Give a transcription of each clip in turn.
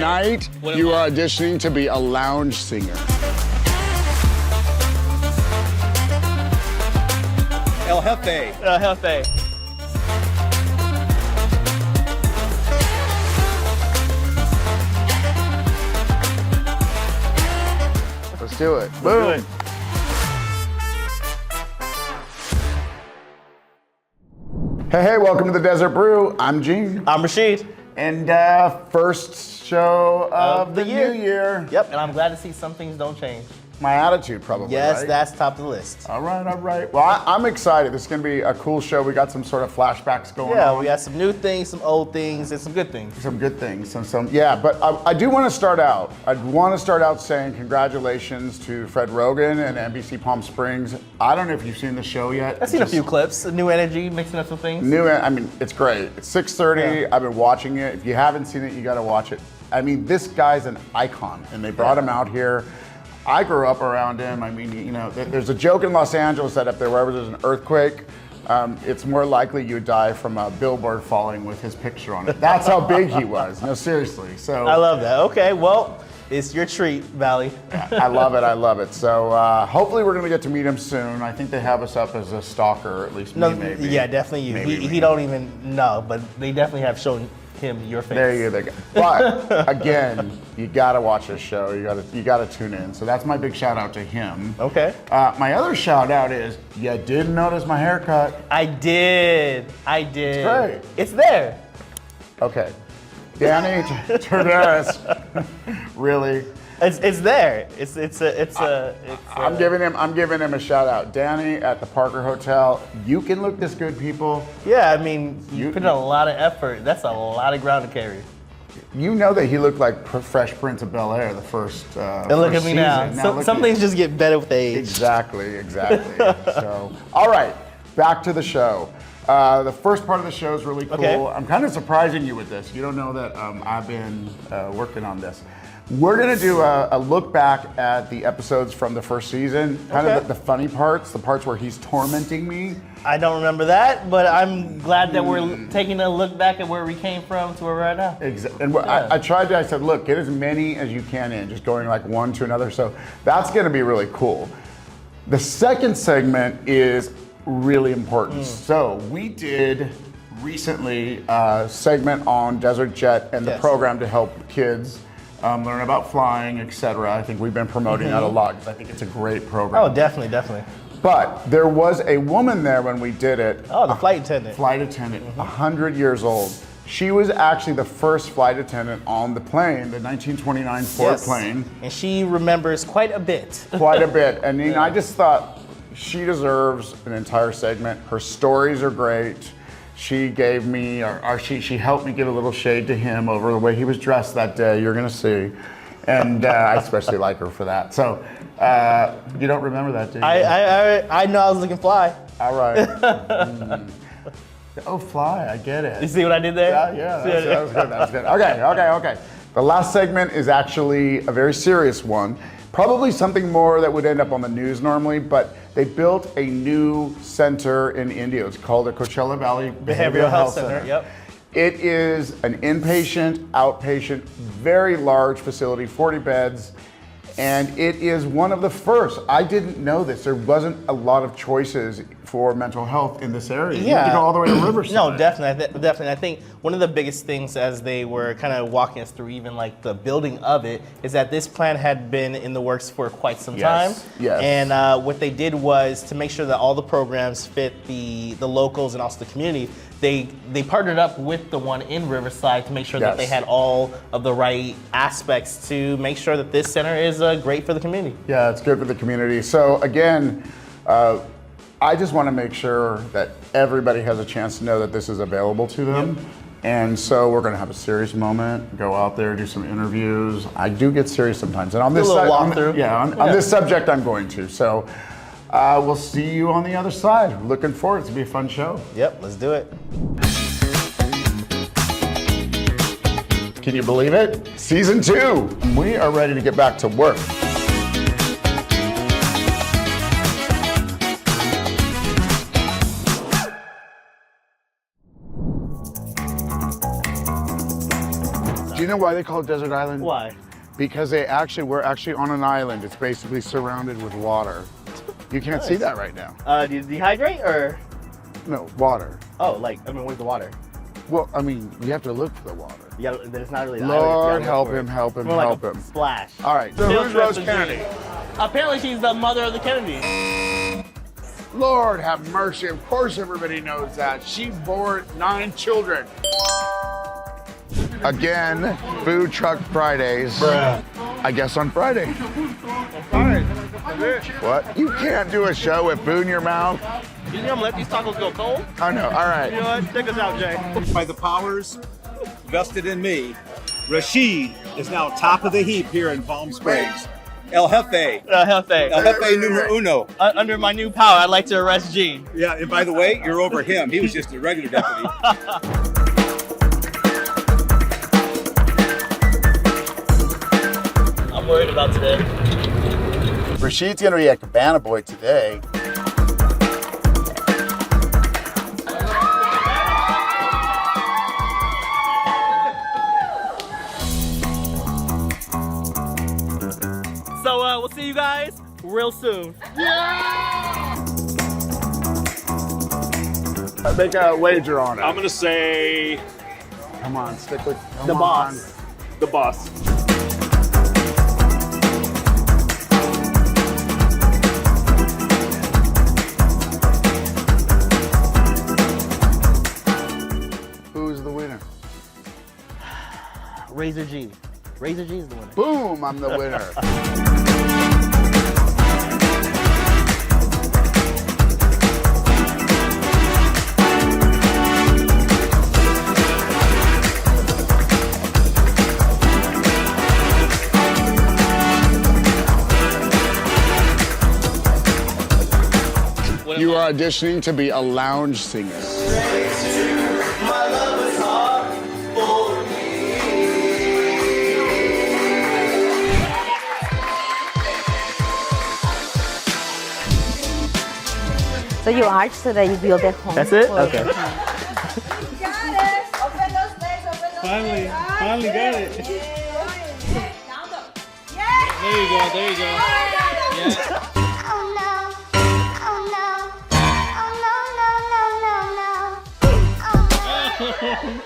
Tonight, you are auditioning to be a lounge singer. El Jefe. El Jefe. Let's do it. Boom. Hey, welcome to the Desert Brew. I'm Gene. I'm Rasheed. And first show of the new year. Yep, and I'm glad to see some things don't change. My attitude, probably. Yes, right? that's top of the list. All right. Well, I'm excited. This is going to be a cool show. We got some sort of flashbacks going on. Yeah, we got some new things, some old things, and some good things. Some good things. Yeah, but I do want to start out. I want to start out saying congratulations to Fred Rogan and NBC Palm Springs. I don't know if you've seen the show yet. I've seen a few clips. New energy, mixing up some things. It's great. It's 6:30. Yeah. I've been watching it. If you haven't seen it, you got to watch it. I mean, this guy's an icon, and they brought him out here. I grew up around him. I mean, you know, there's a joke in Los Angeles that if wherever there's an earthquake, it's more likely you die from a billboard falling with his picture on it. That's how big he was. No, seriously. So I love that. Okay, well, it's your treat, Valley. I love it. So hopefully we're gonna get to meet him soon. I think they have us up as a stalker, at least me, maybe. Yeah, definitely you. He don't even know, but they definitely have shown him your face. There you go. But again, you gotta watch this show. You gotta tune in. So that's my big shout out to him. Okay. My other shout out is you didn't notice my haircut. I did. It's great. It's there. Okay. Danny Terderas. Really? It's there. I'm giving him a shout out. Danny at the Parker Hotel. You can look this good, people. Yeah, I mean, you put in a lot of effort. That's a lot of ground to carry. You know that he looked like Fresh Prince of Bel-Air the first and look at me season. now. Some things just get better with age. Exactly. So, all right, back to the show. The first part of the show is really cool. Okay. I'm kind of surprising you with this. You don't know that I've been working on this. We're gonna do a look back at the episodes from the first season, kind of the funny parts, the parts where he's tormenting me. I don't remember that, but I'm glad that we're taking a look back at where we came from to where we're at now. Exactly. And I said, look, get as many as you can in, just going like one to another. So that's gonna be really cool. The second segment is really important. So we did recently a segment on Desert Jet and the program to help kids learn about flying, etc. I think we've been promoting that a lot because I think it's a great program. Oh, definitely. But there was a woman there when we did it. Oh, the flight attendant. 100 years old. She was actually the first flight attendant on the plane, the 1929 Ford plane. And she remembers quite a bit. And I just thought she deserves an entire segment. Her stories are great. She gave me, she helped me give a little shade to him over the way he was dressed that day. You're gonna see, and I especially like her for that. So you don't remember that, do you? I know I was looking fly. All right. Oh, fly! I get it. You see what I did there? Yeah. That was good. Okay. The last segment is actually a very serious one. Probably something more that would end up on the news normally, but they built a new center in India. It's called the Coachella Valley Behavioral Health Center. Yep. It is an inpatient, outpatient, very large facility, 40 beds, and it is one of the first. I didn't know this. There wasn't a lot of choices for mental health in this area. You had to go all the way to Riverside. No, definitely. I think one of the biggest things as they were kind of walking us through even like the building of it is that this plan had been in the works for quite some time. Yes. And what they did was to make sure that all the programs fit the locals and also the community, they partnered up with the one in Riverside to make sure that they had all of the right aspects to make sure that this center is great for the community. Yeah, it's good for the community. So again, I just want to make sure that everybody has a chance to know that this is available to them. Yep. And so we're going to have a serious moment, go out there, do some interviews. I do get serious sometimes. And on this this subject, I'm going to. So we'll see you on the other side. Looking forward. It's going to be a fun show. Yep, let's do it. Can you believe it? Season 2. We are ready to get back to work. you know why they call it Desert Island? Why? Because we're actually on an island. It's basically surrounded with water. You can't see that right now. Do you dehydrate or? No, water. Oh, where's the water? Well, I mean, you have to look for the water. Yeah, there's not really. Lord, help him, help him, More like help a him. Splash. All right, so Field who's trip Rose to Kennedy? Gene. Apparently, she's the mother of the Kennedys. Lord have mercy. Of course, everybody knows that. She bore 9 children. Again, Food Truck Fridays. Bruh. I guess on Friday. What? You can't do a show with food in your mouth. You think I'm gonna let these tacos go cold? I know. All right. You know what? Take us out, Jay. By the powers vested in me, Rasheed is now top of the heap here in Palm Springs. El Jefe. El Jefe numero uno. Under my new power, I'd like to arrest Gene. Yeah, and by the way, you're over him. He was just a regular deputy. I'm worried about today. Rasheed's gonna be a cabana boy today. So we'll see you guys real soon. Make a wager on it. I'm gonna say Come on, stick with The boss. the boss. Who's the winner? Razor G. Razor G is the winner. Boom! I'm the winner. You are auditioning to be a lounge singer. So you arch so that you build at home. That's it? for- Okay. Got it. Open those legs. Open those Finally, legs. finally got it. Yeah. Down the. Yeah. There you go, there you go. Yeah. Oh no, oh no, oh no, no, no, no, no. Oh no.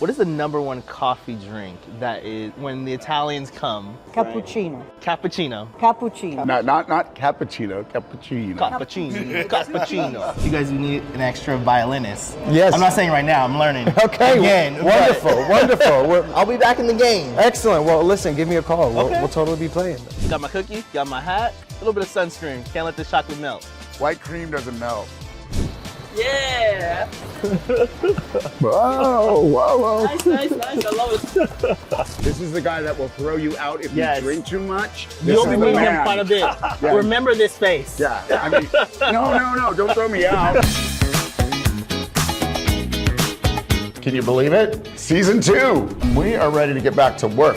What is the #1 coffee drink that is when the Italians come? Cappuccino. Cappuccino. Cappuccino. Not cappuccino, cappuccino. Cappuccino. Cappuccino. You guys need an extra violinist. Yes. I'm not saying right now, I'm learning. Okay, Again. but- wonderful, wonderful. I'll be back in the game. Excellent. Well, listen, give me a call. Okay. We'll totally be playing. Got my cookie, got my hat, a little bit of sunscreen. Can't let this chocolate melt. White cream doesn't melt. Yeah. Whoa, whoa, whoa. Nice. I love it. This is the guy that will throw you out if Yes. you drink too much. This You'll is be the meeting him man. quite a bit. Yeah. Remember this face. Yeah, I mean, no, don't throw me out. Can you believe it? Season 2. We are ready to get back to work.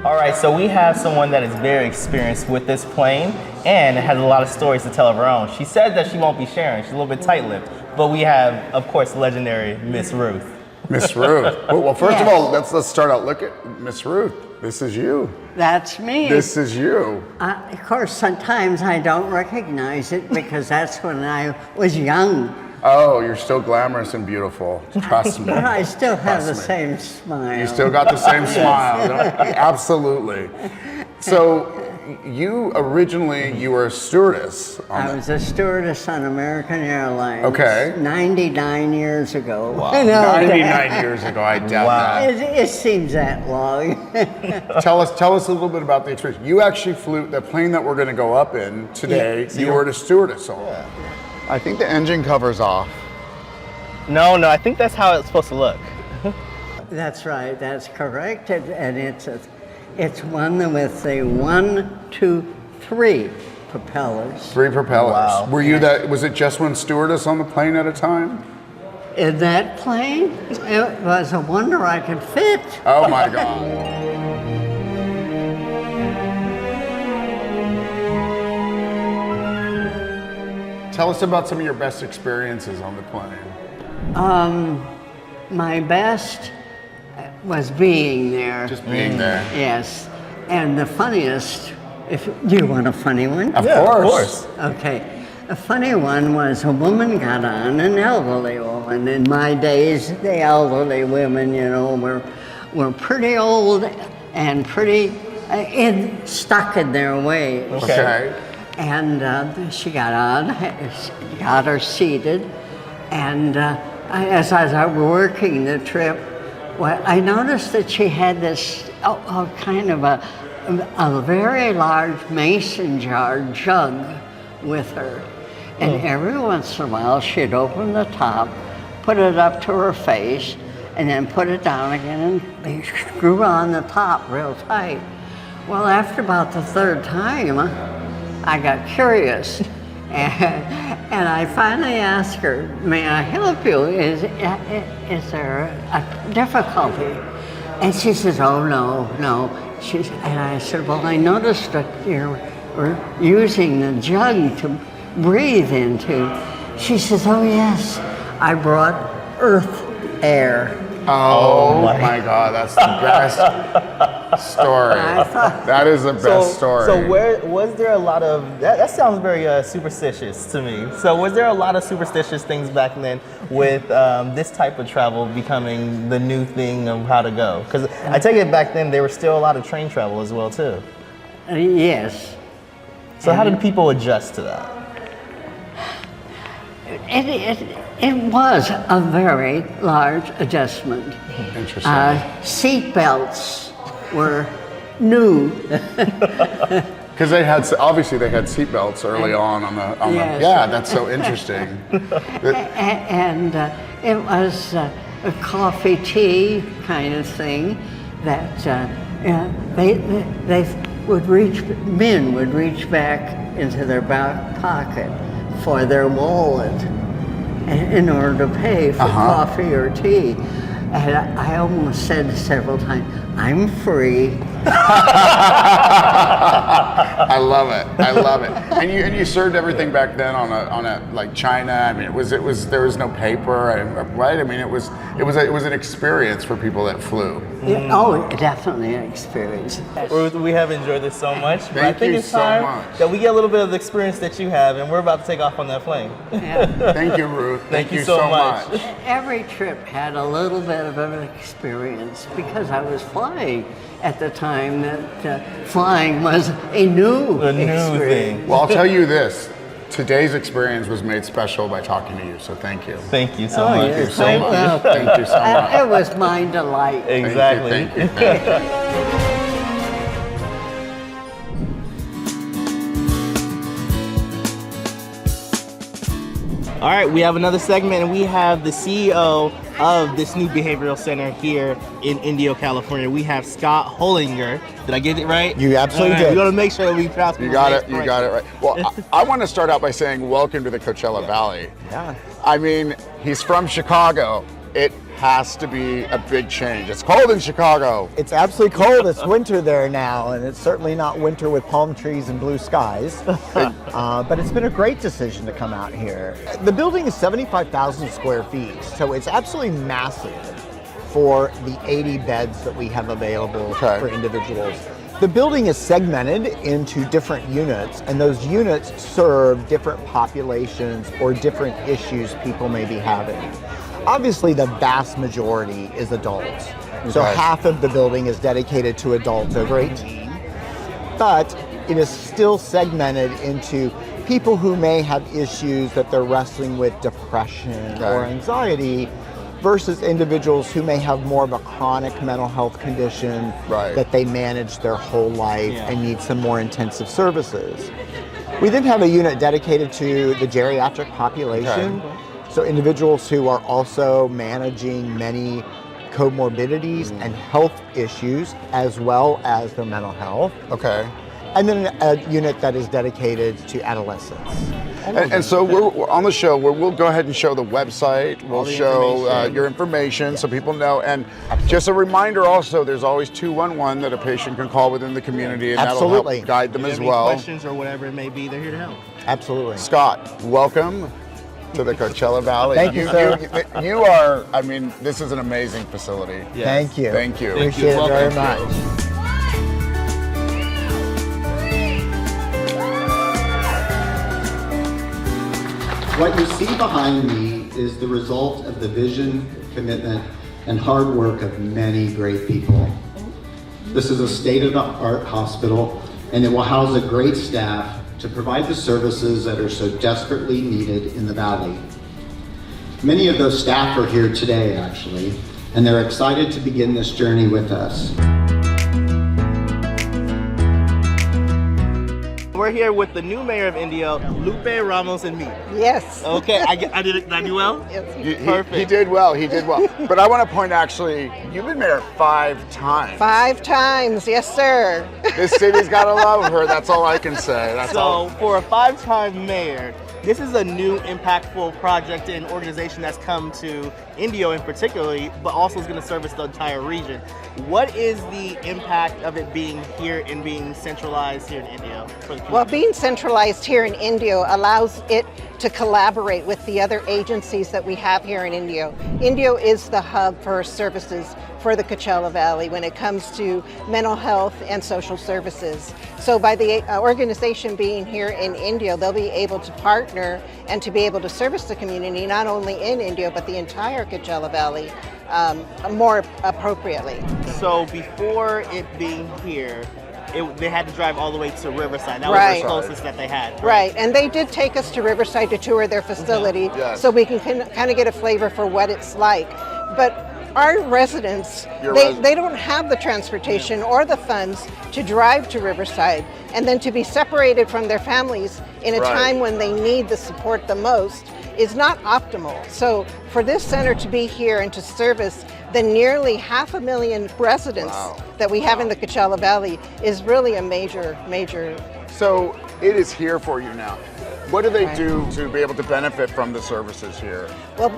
All right, so we have someone that is very experienced with this plane and has a lot of stories to tell of her own. She said that she won't be sharing. She's a little bit tight-lipped. But we have, of course, legendary Miss Ruth. Miss Ruth. Well, first of Yes. all, let's start out. Look at Miss Ruth. This is you. That's me. This is you. Of course, sometimes I don't recognize it because that's when I was young. Oh, you're still glamorous and beautiful. Trust me. But I still have the Trust me. same smile. You still got the same smile. Absolutely. So, you were a stewardess. I was a stewardess on American Airlines. Okay. 99 years ago. Wow. I know 99 years ago, I doubt Wow. It seems that long. that. Tell us a little bit about the experience. You actually flew the plane that we're going to go up in today. Yeah. You were a stewardess on. I think the engine cover's off. No, I think that's how it's supposed to look. That's right. That's correct. And it's one with the 1, 2, 3 propellers. 3 propellers. Wow. Were you that? Was it just one stewardess on the plane at a time? In that plane, it was a wonder I could fit. Oh my God. Tell us about some of your best experiences on the plane. My best was being there. Just being there. Yes. And the funniest, do you want a funny one? Of course. Okay. A funny one was a woman got on, an elderly woman. In my days, the elderly women, were pretty old and pretty stuck in their ways. Okay. And she got on, got her seated, and as I was working the trip, I noticed that she had this kind of a very large mason jar jug with her. And every once in a while, she'd open the top, put it up to her face, and then put it down again, and they screw on the top real tight. Well, after about the 3rd time, I got curious, and I finally asked her, "May I help you? Is there a difficulty?" And she says, "Oh no." And I said, "Well, I noticed that you're using the jug to breathe into." She says, "Oh yes, I brought earth air." Oh my God, that's the best story. That is the best story. So was there a lot of, that sounds very superstitious to me. So was there a lot of superstitious things back then with this type of travel becoming the new thing of how to go? Because I take it back then there was still a lot of train travel as well too. Yes. So how did people adjust to that? It was a very large adjustment. Interesting. Seat belts were new. Because obviously they had seatbelts early on the. Yes. Yeah, that's so interesting. And it was a coffee tea kind of thing that men would reach back into their back pocket for their wallet in order to pay for coffee or tea. And I almost said several times, "I'm free." I love it. And you served everything back then on a like China. I mean, there was no paper, right? I mean, it was an experience for people that flew. Oh, definitely an experience. Ruth, we have enjoyed this so much. But I think you it's so time much. that we get a little bit of the experience that you have, and we're about to take off on that plane. Thank you, Ruth. Thank you so much. Every trip had a little bit of an experience because I was flying at the time that flying was a new experience. thing. Well, I'll tell you this. Today's experience was made special by talking to you, so thank you. Thank you so much. Thank you so much. Thank you so much. It was my delight. Exactly. Thank you. All right, we have another segment, and we have the CEO of this new behavioral center here in Indio, California. We have Scott Hollinger. Did I get it right? You absolutely All right, did. We want to make sure that we pronounce You got it. You got it right. Well, I want to start out by saying welcome to the Coachella Valley. Yeah. I mean, he's from Chicago. It has to be a big change. It's cold in Chicago. It's absolutely cold. It's winter there now, and it's certainly not winter with palm trees and blue skies. But it's been a great decision to come out here. The building is 75,000 square feet, so it's absolutely massive for the 80 beds that we have available for individuals. The building is segmented into different units, and those units serve different populations or different issues people may be having. Obviously, the vast majority is adults. So half of the building is dedicated to adults over 18. But it is still segmented into people who may have issues that they're wrestling with, depression or anxiety, versus individuals who may have more of a chronic mental health condition that they manage their whole life and need some more intensive services. We then have a unit dedicated to the geriatric population. So individuals who are also managing many comorbidities and health issues, as well as their mental health. Okay. And then a unit that is dedicated to adolescents. And so we're on the show where we'll go ahead and show the website. We'll show your information so people know. And just a reminder also, there's always 211 that a patient can call within the community, and that'll help guide them as well. Questions or whatever it may be, they're here to help. Absolutely. Scott, welcome to the Coachella Valley. Thank you, sir. You are, I mean, this is an amazing facility. Yes. Thank you. Thank you. Appreciate it very much. What you see behind me is the result of the vision, commitment, and hard work of many great people. This is a state-of-the-art hospital, and it will house a great staff to provide the services that are so desperately needed in the Valley. Many of those staff are here today, actually, and they're excited to begin this journey with us. We're here with the new mayor of Indio, Lupe Ramos, and me. Yes. Okay, did I do well? Perfect. He did well, he did well. But I want to point actually, you've been mayor 5 times. 5 times, yes, sir. This city's got to love her, that's all I can say. That's all. So for a 5-time mayor, this is a new impactful project and organization that's come to Indio in particularly, but also is going to service the entire region. What is the impact of it being here and being centralized here in Indio for the community? Well, being centralized here in Indio allows it to collaborate with the other agencies that we have here in Indio. Indio is the hub for services for the Coachella Valley when it comes to mental health and social services. So by the organization being here in Indio, they'll be able to partner and to be able to service the community, not only in Indio, but the entire Coachella Valley more appropriately. So before it being here, they had to drive all the way to Riverside. That Right. was the closest that they had. Right, and they did take us to Riverside to tour their facility, Yes. so we can kind of get a flavor for what it's like. But our residents, they don't have the transportation or the funds to drive to Riverside and then to be separated from their families in a Right. time when they need the support the most is not optimal. So for this center to be here and to service the nearly 500,000 residents that we have in the Coachella Valley is really a major. So it is here for you now. What do they do to be able to benefit from the services here? Well,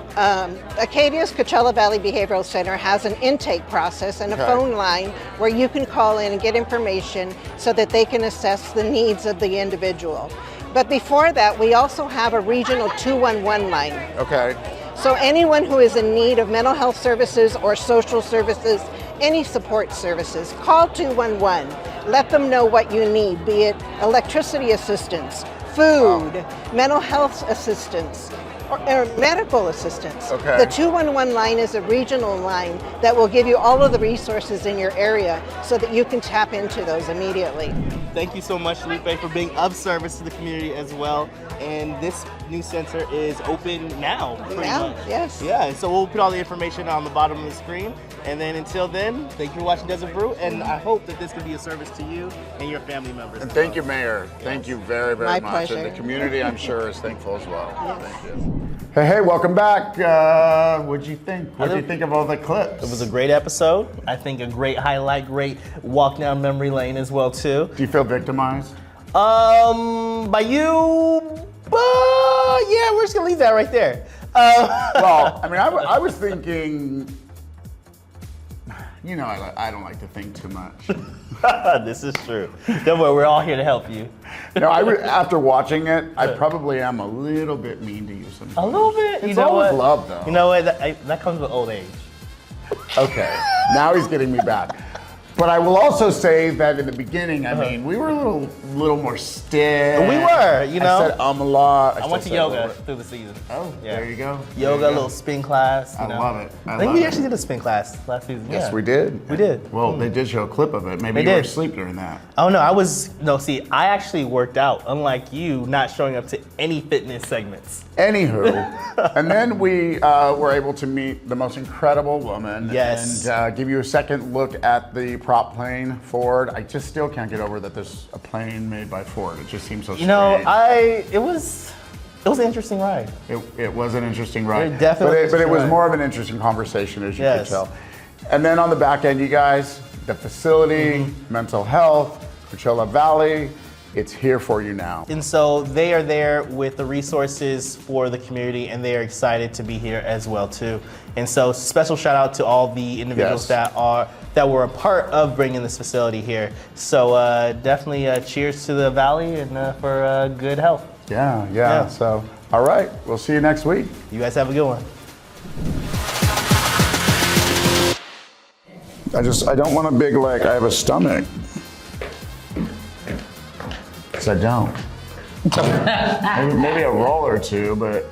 Acadia's Coachella Valley Behavioral Center has an intake process and a phone line where you can call in and get information so that they can assess the needs of the individual. But before that, we also have a regional 211 line. Okay. So anyone who is in need of mental health services or social services, any support services, call 211. Let them know what you need, be it electricity assistance, food, mental health assistance, or medical assistance. Okay. The 211 line is a regional line that will give you all of the resources in your area so that you can tap into those immediately. Thank you so much, Lupe, for being of service to the community as well. And this new center is open now, pretty much. Yes. Yeah, so we'll put all the information on the bottom of the screen. And then until then, thank you for watching Desert Brew. And I hope that this can be a service to you and your family members. And thank you, Mayor. Thank you very, very My much. pleasure. And the community, I'm sure, is thankful as well. Yes. Thank you. Hey, welcome back. What'd you think? What'd you think of all the clips? It was a great episode. I think a great highlight, great walk down memory lane as well too. Do you feel victimized? By you, yeah, we're just gonna leave that right there. Well, I mean, I was thinking, you know, I don't like to think too much. This is true. Don't worry, we're all here to help you. No, after watching it, I probably am a little bit mean to you sometimes. A little bit. It's You know all with what? love, though. You know what? That comes with old age. Okay, now he's getting me back. But I will also say that in the beginning, I mean, we were a little more stiff. We were, you know. I said a lot. I went to yoga through the season. Oh, Yeah. there you go. Yoga, a little spin class. I love it. I think we actually did a spin class last season. Yes, yeah. we did. We did. Well, they did show a clip of it. Maybe They you were did. asleep during that. Oh no, I actually worked out, unlike you not showing up to any fitness segments. Anywho, and then we were able to meet the most incredible woman. Yes. And give you a second look at the prop plane, Ford. I just still can't get over that there's a plane made by Ford. It just seems so strange. You know, it was It was an interesting ride. It was an interesting ride. It definitely was but it was ride. more of an interesting conversation, as you could Yes. tell. And then on the back end, you guys, the facility, mental health, Coachella Valley, it's here for you now. And so they are there with the resources for the community, and they are excited to be here as well too. And so special shout out to all the individuals Yes. that were a part of bringing this facility here. So definitely cheers to the Valley and for good health. Yeah. So, all right, we'll see you next week. You guys have a good one. I don't want a big leg. I have a stomach. Because I don't. maybe a roll or two, but